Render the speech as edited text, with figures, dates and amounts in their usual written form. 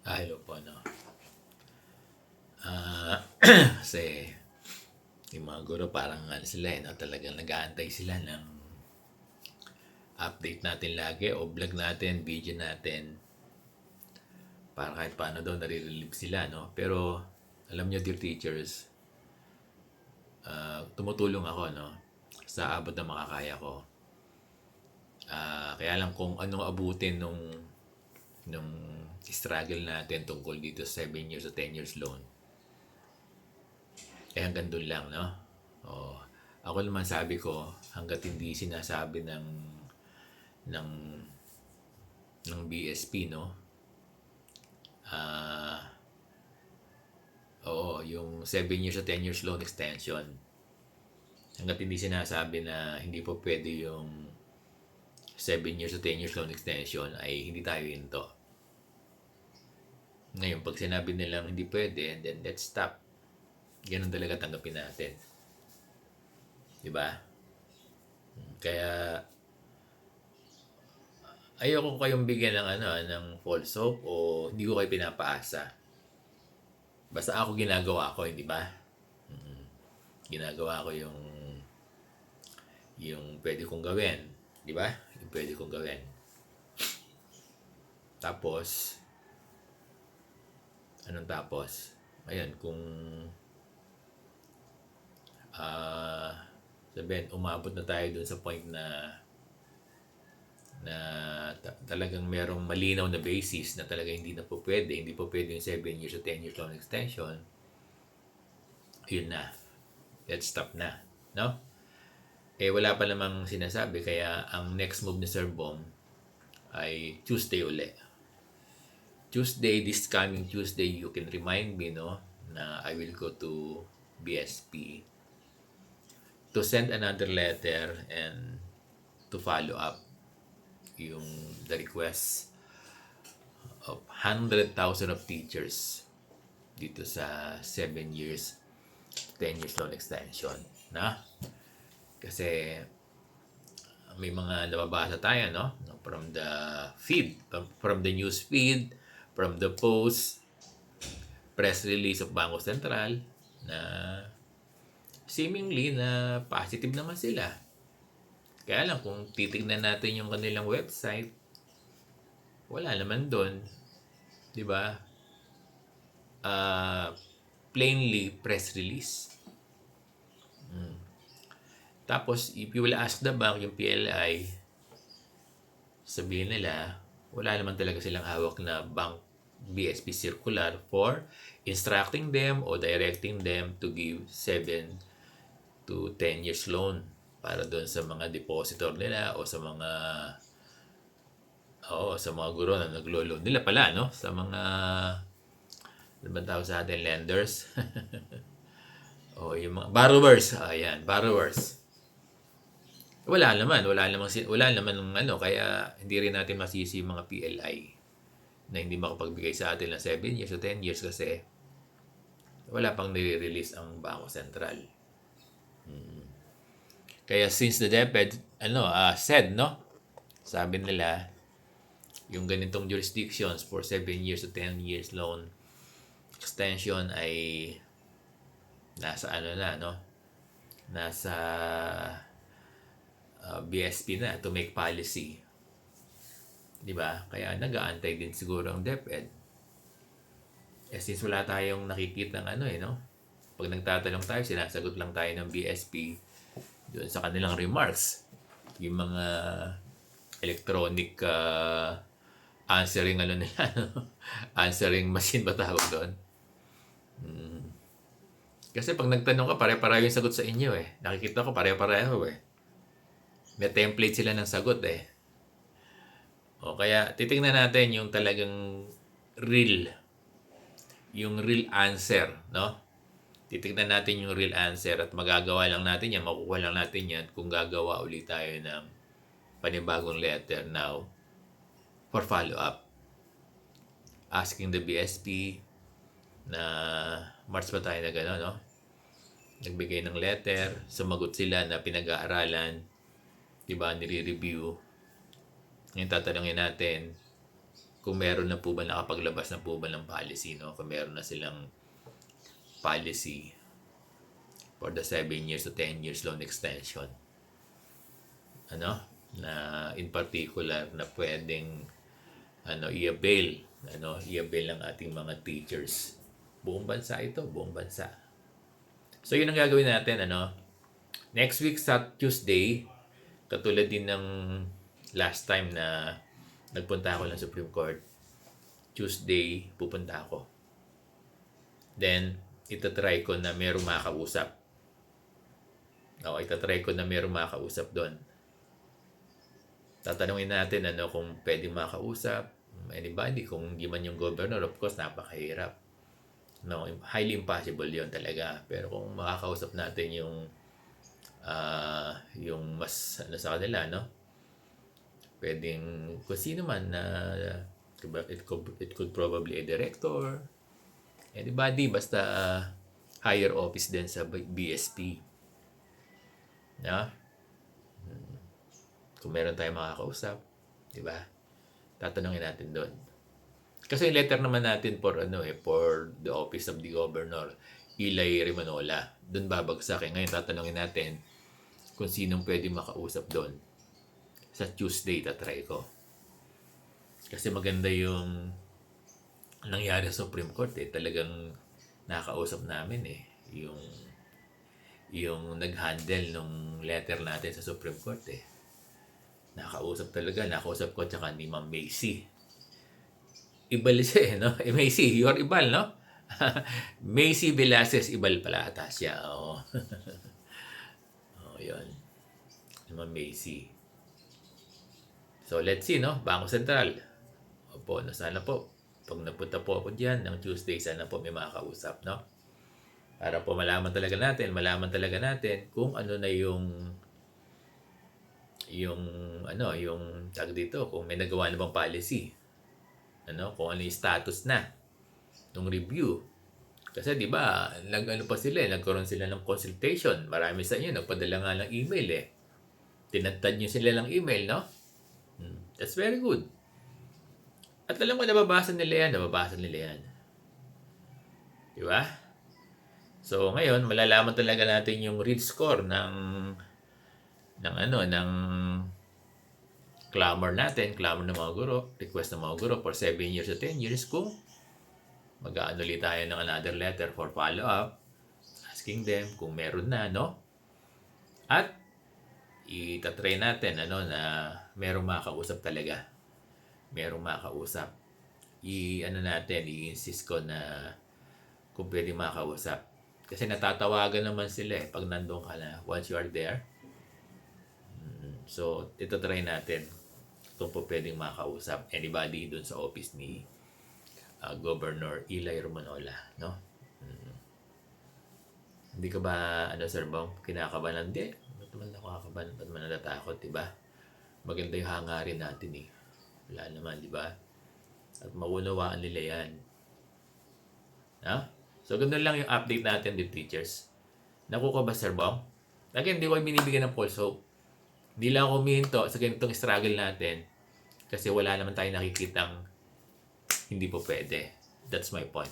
Hello po, no. Kasi yung mga guro parang ano sila no, talagang nag-aantay sila ng update natin lagi o vlog natin, video natin para kahit paano daw nare-relieve sila, no. Pero alam nyo, dear teachers, tumutulong ako, no, sa abot ng makakaya ko. Kaya lang kung anong abutin nung struggle natin tungkol dito sa 7 years o 10 years loan, hanggang doon lang, no? Oh, ako naman sabi ko, hanggat hindi sinasabi ng ng BSP, no? Oo, yung 7 years o 10 years loan extension. Hanggat hindi sinasabi na hindi po pwede yung 7 years o 10 years loan extension, ay hindi tayo into. Ngayon, pag sinabi nilang hindi pwede, then let's stop. Ganun talaga tanggapin natin. Diba? Kaya ayoko kayong bigyan ng ng false hope o hindi ko kayo pinapaasa. Basta ako ginagawa ko, hindi ba? Ginagawa ko yung pwede kong gawin, di ba? Yung pwede kong gawin. Tapos anong tapos? Ayun, kung sabihin, umabot na tayo dun sa point na talagang merong malinaw na basis na talaga hindi na po pwede, hindi po pwede yung 7 years o 10 years loan extension, yun na. Let's stop na. No? Wala pa namang sinasabi, kaya ang next move ni Sir Bong ay Tuesday uli. Tuesday, this coming Tuesday, you can remind me, no, na I will go to BSP to send another letter and to follow up yung the request of 100,000 of teachers dito sa 7 years 10 years loan extension na kasi may mga nababasa tayo, no, from the feed, from the news feed, from the post, press release of Bangko Sentral na seemingly na positive naman sila. Kaya lang kung titignan natin yung kanilang website, wala naman doon, 'di ba? Plainly press release. Tapos if you will ask the bank, yung PLI, sabihin nila wala naman talaga silang hawak na bank BSP circular for instructing them o directing them to give 7 to 10 years loan para doon sa mga depositor nila o sa mga guro na naglo-loan nila pala, no, sa mga ano ba tawag sa atin, lenders. O yung mga borrowers, ayan, borrowers. Wala naman ng kaya hindi rin natin masisi yung mga PLI na hindi makapagbigay sa atin ng 7 years o 10 years kasi wala pang nire-release ang Bangko Sentral. Kaya since the DepEd said, no, sabi nila yung ganitong jurisdictions for 7 years o 10 years loan extension ay nasa nasa BSP na to make policy. 'Di ba? Kaya nag-aantay din siguro ang DepEd. Since wala tayong nakikita ng no? Pag nagtatanong tayo, sinasagot lang tayo ng BSP doon sa kanilang remarks. Yung mga electronic answering nila, answering machine ba tawag doon? Kasi pag nagtanong ka, pare-pareho yung sagot sa inyo eh. Nakikita ko pare-pareho eh. May template sila ng sagot eh. O kaya titingnan natin yung talagang real answer, no? Titingnan natin yung real answer at magagawa lang natin yan, makukuha lang natin yan kung gagawa ulit tayo ng panibagong letter now for follow-up. Asking the BSP na March pa tayo na gano'n, no? Nagbigay ng letter, sumagot sila na pinag-aaralan, diba, nire-review. Ngayon tatanungin natin, kung meron na po ba, nakapaglabas na po ba ng policy, no? Kung meron na silang policy for the 7 years to 10 years loan extension. Ano? Na in particular na pwedeng i-avail ng ating mga teachers. Buong bansa ito, buong bansa. So yun ang gagawin natin, next week sa Tuesday, katulad din ng last time na nagpunta ako ng Supreme Court, Tuesday pupunta ako. Then itatry ko na merong makausap. Itatry ko na merong makausap doon. Tatanungin natin kung pwede makausap anybody, kung hindi man yung governor, of course napakahirap. No, highly impossible 'yon talaga. Pero kung makakausap natin yung mas sa kanila, pwedeng kung sino man na it could probably a director, anybody, basta higher office din sa BSP. Kung meron tayong makakausap, di ba? Tatanungin natin doon. Kasi yung letter naman natin for the office of the governor, Eli Rimanola, doon babagsak. Ngayon tatanungin natin kung sinong pwede makausap doon. Sa Tuesday, tatry ko. Kasi maganda yung nangyari sa Supreme Court. Talagang nakakausap namin yung nag-handle nung letter natin sa Supreme Court. Nakausap ko tsaka ni Ma'am Macy. Ibal siya Macy, you are Ibal, no? Macy Velasquez Ibal pala ata siya. Yun. Ma'am Macy. So, let's see, Bangko Sentral. Opo, sana po. Pag napunta po ako dyan ng Tuesday, sana po may makakausap, Para po malaman talaga natin kung ano na yung tag dito, kung may nagawa na bang policy. Kung ano yung status na ng review. Kasi di ba, pa sila, nagkaroon sila ng consultation. Marami sa inyo nagpadala nga ng email Tinatad nyo sila ng email, That's very good. At alam mo, nababasa nila yan. Di ba? So, ngayon, malalaman talaga natin yung read score ng clamor ng mga guro, request ng mga guro for 7 years to 10 years kung mag-aano ulit tayo ng another letter for follow-up, asking them kung meron na, At itatry natin na merong makausap talaga. Merong makausap. I-insist ko na kung pwede makausap. Kasi natatawagan naman sila pag nandun ka na, once you are there. So, ito try natin kung po pwedeng makausap anybody dun sa office ni Governor Eli Rimanola, Hindi ka ba, Sir Bong, kinakabahan? Hindi. Ba't naman nakakabahan? Ba't naman natatakot, diba? Maganda yung hangarin natin, Wala naman, diba? At maunawaan nila yan. So, ganun lang yung update natin with teachers. Nakuha ba, Sir Bong? Again, hindi ko binibigyan ng false hope. Hindi lang ako humihinto sa ganitong struggle natin kasi wala naman tayong nakikitang hindi po pwede. That's my point.